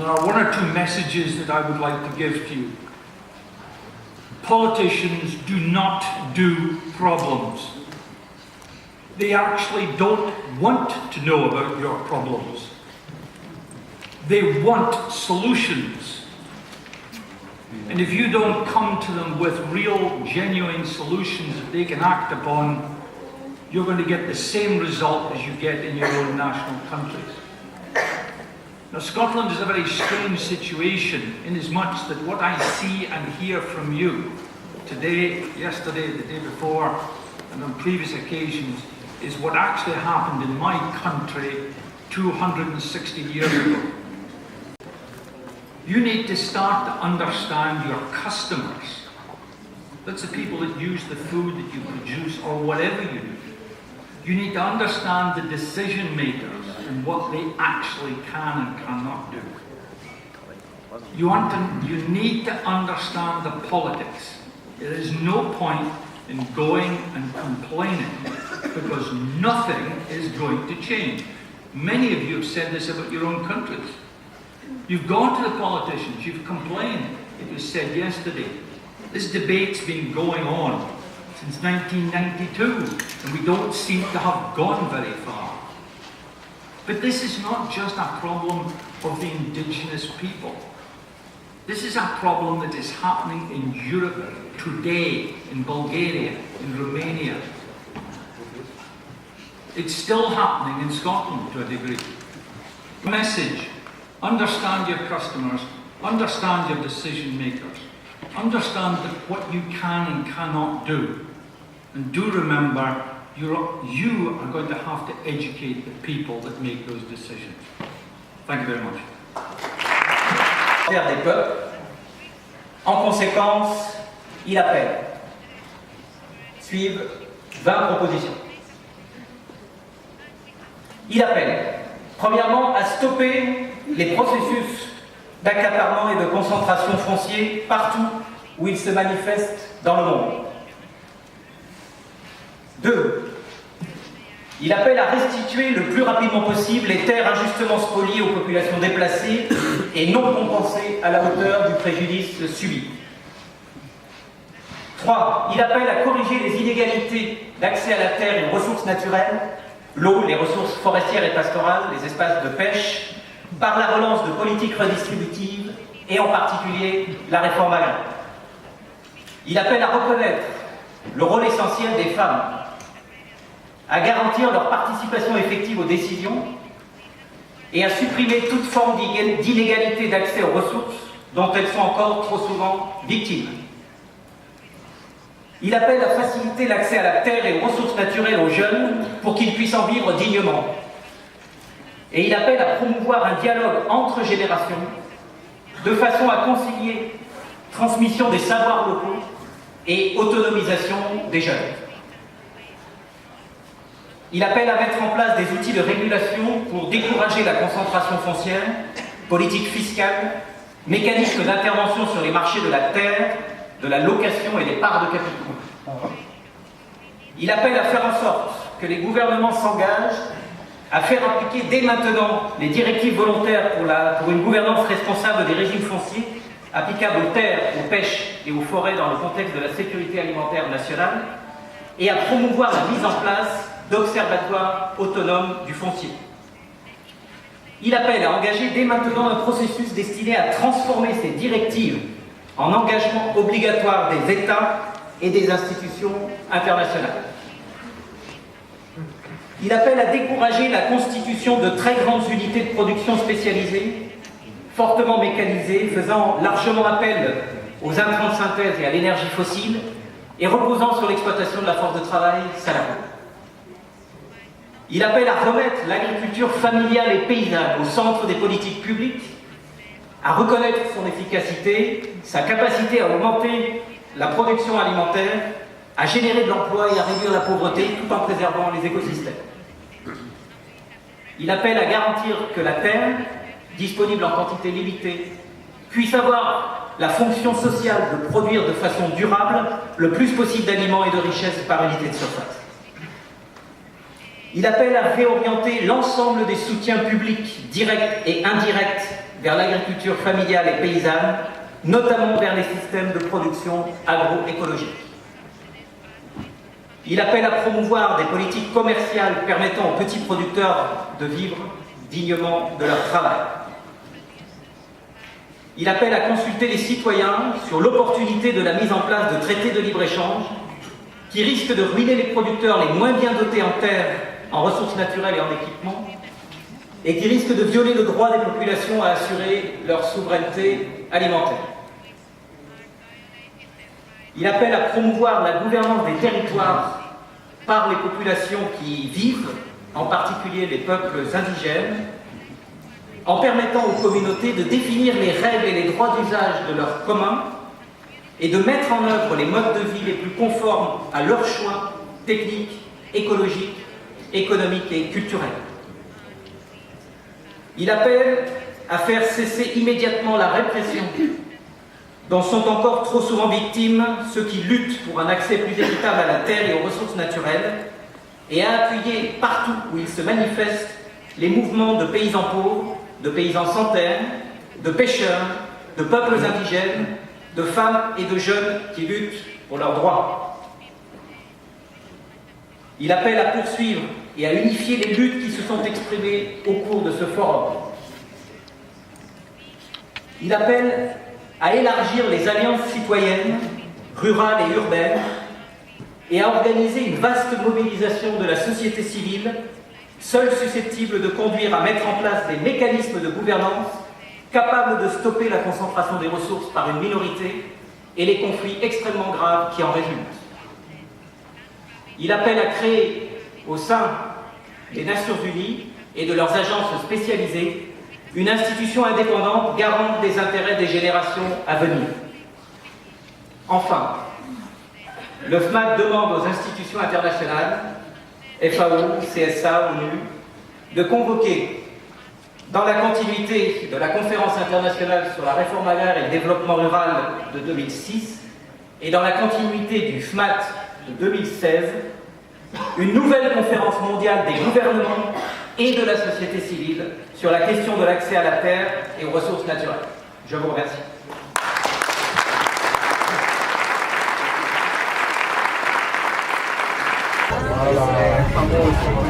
And there are one or two messages that I would like to give to you. Politicians do not do problems. They actually don't want to know about your problems. They want solutions. And if you don't come to them with real, genuine solutions that they can act upon, you're going to get the same result as you get in your own national countries. Now, Scotland is a very strange situation inasmuch that what I see and hear from you today, yesterday, the day before, and on previous occasions, is what actually happened in my country 260 years ago. You need to start to understand your customers. That's the people that use the food that you produce or whatever you do. You need to understand the decision makers and what they actually can and cannot do. You need to understand the politics. There is no point in going and complaining because nothing is going to change. Many of you have said this about your own countries. You've gone to the politicians, you've complained. It was said yesterday. This debate's been going on since 1992, and we don't seem to have gone very far. But this is not just a problem of the indigenous people. This is a problem that is happening in Europe today, in Bulgaria, in Romania. It's still happening in Scotland to a degree. Message: understand your customers, understand your decision makers, understand what you can and cannot do. And do remember, you are going to have to educate the people that make those decisions. Thank you very much. Des peuples. En conséquence, il appelle. Suivent 20 propositions. Il appelle, premièrement, à stopper les processus d'accaparement et de concentration foncier partout où ils se manifestent dans le monde. 2. Il appelle à restituer le plus rapidement possible les terres injustement spoliées aux populations déplacées et non compensées à la hauteur du préjudice subi. 3. Il appelle à corriger les inégalités d'accès à la terre et aux ressources naturelles, l'eau, les ressources forestières et pastorales, les espaces de pêche, par la relance de politiques redistributives et en particulier la réforme agraire. Il appelle à reconnaître le rôle essentiel des femmes, à garantir leur participation effective aux décisions et à supprimer toute forme d'inégalité d'accès aux ressources dont elles sont encore trop souvent victimes. Il appelle à faciliter l'accès à la terre et aux ressources naturelles aux jeunes pour qu'ils puissent en vivre dignement. Et il appelle à promouvoir un dialogue entre générations de façon à concilier transmission des savoirs locaux et autonomisation des jeunes. Il appelle à mettre en place des outils de régulation pour décourager la concentration foncière, politique fiscale, mécanismes d'intervention sur les marchés de la terre, de la location et des parts de capitaux. Il appelle à faire en sorte que les gouvernements s'engagent à faire appliquer dès maintenant les directives volontaires pour une gouvernance responsable des régimes fonciers applicables aux terres, aux pêches et aux forêts dans le contexte de la sécurité alimentaire nationale et à promouvoir la mise en place d'observatoires autonomes du foncier. Il appelle à engager dès maintenant un processus destiné à transformer ces directives en engagement obligatoire des États et des institutions internationales. Il appelle à décourager la constitution de très grandes unités de production spécialisées, fortement mécanisées, faisant largement appel aux intrants de synthèse et à l'énergie fossile, et reposant sur l'exploitation de la force de travail salariée. Il appelle à remettre l'agriculture familiale et paysanne au centre des politiques publiques, à reconnaître son efficacité, sa capacité à augmenter la production alimentaire, à générer de l'emploi et à réduire la pauvreté tout en préservant les écosystèmes. Il appelle à garantir que la terre, disponible en quantité limitée, puisse avoir la fonction sociale de produire de façon durable le plus possible d'aliments et de richesses par unité de surface. Il appelle à réorienter l'ensemble des soutiens publics directs et indirects vers l'agriculture familiale et paysanne, notamment vers les systèmes de production agroécologique. Il appelle à promouvoir des politiques commerciales permettant aux petits producteurs de vivre dignement de leur travail. Il appelle à consulter les citoyens sur l'opportunité de la mise en place de traités de libre-échange qui risquent de ruiner les producteurs les moins bien dotés en terres, en ressources naturelles et en équipements, et qui risquent de violer le droit des populations à assurer leur souveraineté alimentaire. Il appelle à promouvoir la gouvernance des territoires par les populations qui y vivent, en particulier les peuples indigènes, en permettant aux communautés de définir les règles et les droits d'usage de leurs communs et de mettre en œuvre les modes de vie les plus conformes à leurs choix techniques, écologiques, économiques et culturels. Il appelle à faire cesser immédiatement la répression dont sont encore trop souvent victimes ceux qui luttent pour un accès plus équitable à la terre et aux ressources naturelles, et à appuyer partout où ils se manifestent les mouvements de paysans pauvres, de paysans sans terre, de pêcheurs, de peuples indigènes, de femmes et de jeunes qui luttent pour leurs droits. Il appelle à poursuivre et à unifier les luttes qui se sont exprimées au cours de ce forum. Il appelle à élargir les alliances citoyennes, rurales et urbaines, et à organiser une vaste mobilisation de la société civile, seule susceptible de conduire à mettre en place des mécanismes de gouvernance capables de stopper la concentration des ressources par une minorité et les conflits extrêmement graves qui en résultent. Il appelle à créer, au sein des Nations Unies et de leurs agences spécialisées, une institution indépendante garante des intérêts des générations à venir. Enfin, le FMAD demande aux institutions internationales, FAO, CSA, ONU, de convoquer, dans la continuité de la conférence internationale sur la réforme agraire et le développement rural de 2006 et dans la continuité du FMAT de 2016, une nouvelle conférence mondiale des gouvernements et de la société civile sur la question de l'accès à la terre et aux ressources naturelles. Je vous remercie. Voilà.